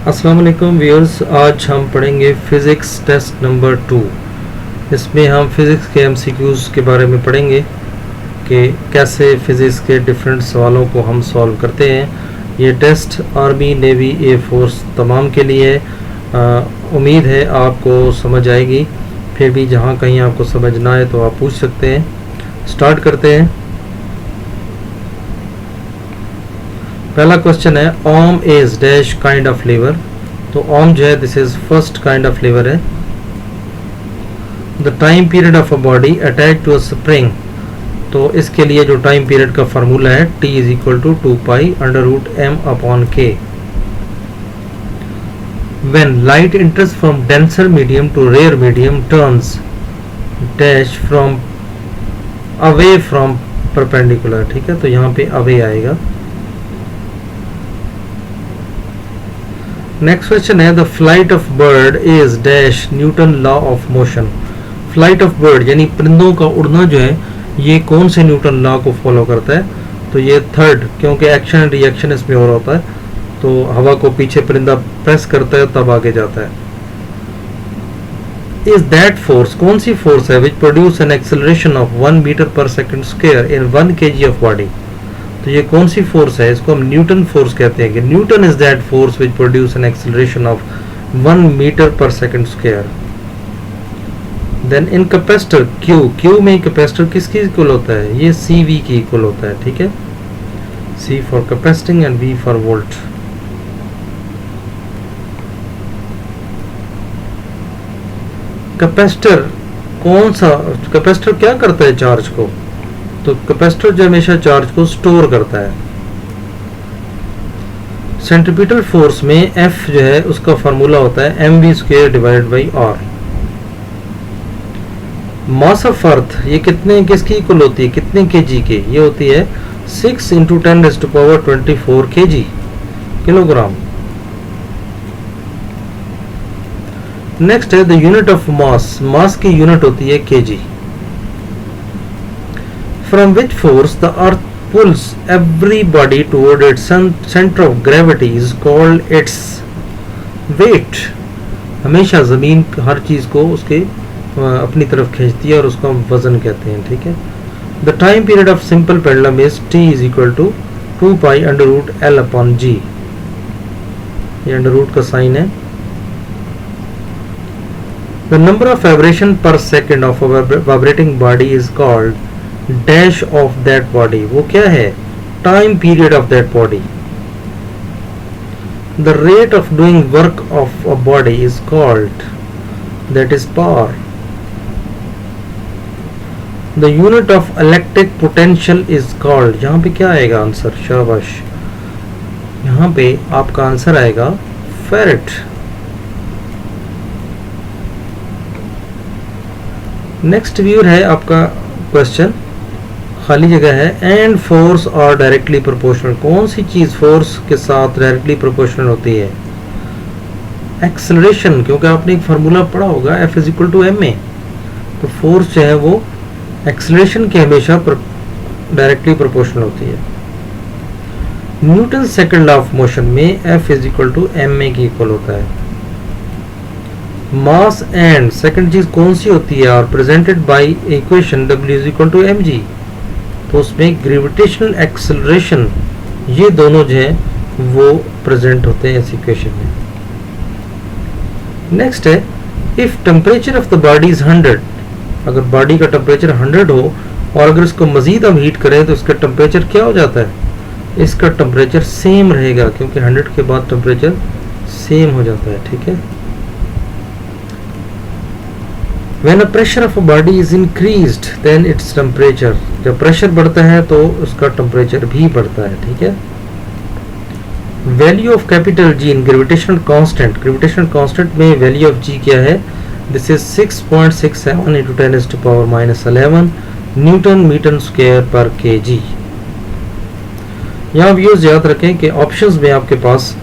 अस्सलाम वालेकुम व्यूअर्स, आज हम पढ़ेंगे फ़िज़िक्स टेस्ट नंबर 2। इसमें हम फ़िज़िक्स के एमसीक्यूज़ के बारे में पढ़ेंगे कि कैसे फ़िज़िक्स के डिफरेंट सवालों को हम सॉल्व करते हैं। ये test army, navy, air force तमाम के लिए उम्मीद है आपको समझ आएगी। फिर भी जहाँ कहीं आपको समझ ना आए तो आप पूछ सकते हैं। स्टार्ट करते हैं। पहला क्वेश्चन है ohm is dash kind of lever. तो ओम जो है this is first kind of lever है। The time period of a body attach to a spring. तो इसके लिए जो टाइम पीरियड का फार्मूला है T is equal to 2π√m/k। When light enters from denser medium to rare medium turns dash from away from perpendicular। ठीक है, तो यहाँ पे away आएगा। नेक्स्ट क्वेश्चन है the flight of bird is dash Newton law of motion. Flight of bird यानी परिंदों का उड़ना जो है ये कौन से न्यूटन लॉ को फॉलो करता है? तो ये थर्ड, क्योंकि एक्शन एंड रिएक्शन इसमें हो रहा होता है। तो हवा को पीछे परिंदा प्रेस करता है तब आगे जाता है। इज दैट फोर्स, कौन सी फोर्स है which produce an acceleration of 1 metre per second square in 1 kg of body. तो ये कौन सी फोर्स है? इसको हम न्यूटन फोर्स कहते हैं कि newton is that force which produce an acceleration of 1 metre per second square. Then in capacitor Q में कैपेसिटर किसकी इक्वल होता है? ये CV की इक्वल होता है। ठीक है, C for capacitance and V for volt. Capacitor कौन सा, कैपेसिटर क्या करता है चार्ज को? तो कैपेसिटर जो हमेशा चार्ज को स्टोर करता है। सेंट्रीपिटल फोर्स में F जो है उसका फार्मूला होता है mv² divided by r। Mass of earth ये कितने किसकी इक्वल होती है, कितने kg के? ये होती है 6 × 10⁻24 kg, किलोग्राम। नेक्स्ट है द यूनिट ऑफ मास। मास की यूनिट होती है kg। From which force the earth pulls every body toward its center of gravity is called its weight। हमेशा जमीन हर चीज को उसके अपनी तरफ खींचती है और उसको हम वजन कहते हैं। ठीक है, the time period of simple pendulum is T is equal to 2π√L/g। ये अंडर रूट का साइन है। The number of vibration per second of a vibrating body is called dash of that body. वो क्या है? Time period of that body. The rate of doing work of a body is called, that is power. The unit of electric potential is called, यहां पे क्या आएगा answer? शाबाश, यहां पे आपका आंसर आएगा फैरेड। नेक्स्ट व्यूअर है आपका क्वेश्चन, खाली जगह है। एंड फोर्स और डायरेक्टली प्रोपोर्शनल। कौन सी चीज फोर्स के साथ डायरेक्टली प्रोपोर्शनल होती है? एक्सेलरेशन, क्योंकि आपने एक फार्मूला पढ़ा होगा F is equal to ma। तो फोर्स जो है वो एक्सेलरेशन के हमेशा डायरेक्टली प्रोपोर्शनल होती है। Newton second law of motion में F is equal to ma की इक्वल होता है। मास एंड सेकंड चीज कौन सी होती है? और presented by equation W is equal to mg। तो उसमें ग्रेविटेशनल एक्सेलरेशन, ये दोनों जो हैं वो प्रेजेंट होते हैं इस इक्वेशन में। नेक्स्ट है if temperature of the body is 100। अगर बॉडी का टेम्परेचर 100 हो और अगर इसको मजीद हम हीट करें तो इसका टेम्परेचर क्या हो जाता है? इसका टेम्परेचर सेम रहेगा, क्योंकि 100 के बाद टेम्परेचर सेम हो जाता है। ठीक है, When a pressure of a body is increased, then its temperature, जब प्रेशर बढ़ता है तो उसका टेम्परेचर भी बढ़ता है। ठीक है, value of capital G in gravitational constant. Gravitational constant में वैल्यू ऑफ G क्या है? This is 6.67 × 10⁻11 newton metre square per kg। यहाँ व्यूअर्स याद रखें कि ऑप्शंस में आपके पास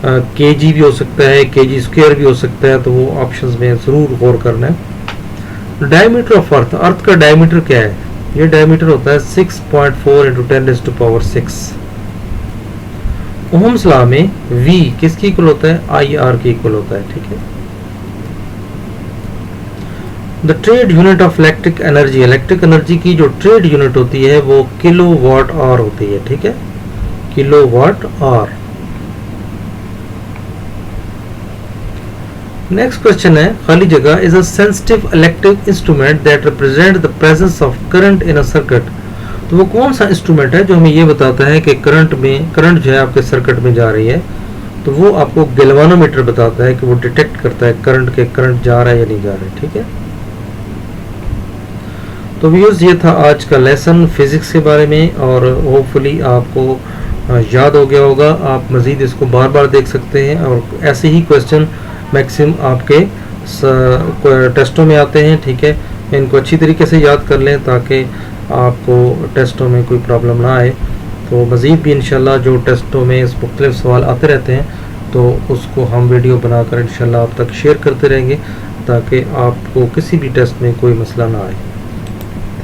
kg भी हो सकता है, kg स्क्वायर भी हो सकता है, तो वो ऑप्शंस में जरूर गौर करना है। डायमीटर ऑफ अर्थ, अर्थ का डायमीटर क्या है? ये डायमीटर होता है 6.4 × 10⁻6। ओहम्स लॉ में V किसकी इक्वल होता है, IR के इक्वल होता है, ठीक है। The trade unit of electric energy की जो ट्रेड यूनिट होती है वो किलो वाट आवर होती है, ठीक है, kilowatt hour. Next question है खाली जगह, is a sensitive electric instrument that represent the presence of current in a circuit. तो वो कौन सा इंस्ट्रूमेंट है जो हमें ये बताता है कि करंट जो है आपके सर्किट में जा रही है। तो वो आपको गैल्वानोमीटर बताता है कि वो डिटेक्ट करता है करंट जा रहा है या नहीं जा रहा है, ठीक है। तो व्यूअर्स ये था आज का लेसन फिजिक्स के बारे में, और होपफुली आपको याद हो गया होगा। आप मज़ीद इसको बार बार देख सकते हैं, और ऐसे ही क्वेश्चन मैक्सिमम आपके टेस्टों में आते हैं, ठीक है। इनको अच्छी तरीके से याद कर लें ताकि आपको टेस्टों में कोई प्रॉब्लम ना आए। तो मज़ीद भी इंशाल्लाह जो टेस्टों में मुख्तलिफ सवाल आते रहते हैं तो उसको हम वीडियो बनाकर इंशाल्लाह आप तक शेयर करते रहेंगे ताकि आपको किसी भी टेस्ट में कोई मसला ना आए।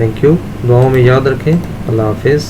थैंक यू, दुआओं में याद रखें। अल्लाह हाफिज़।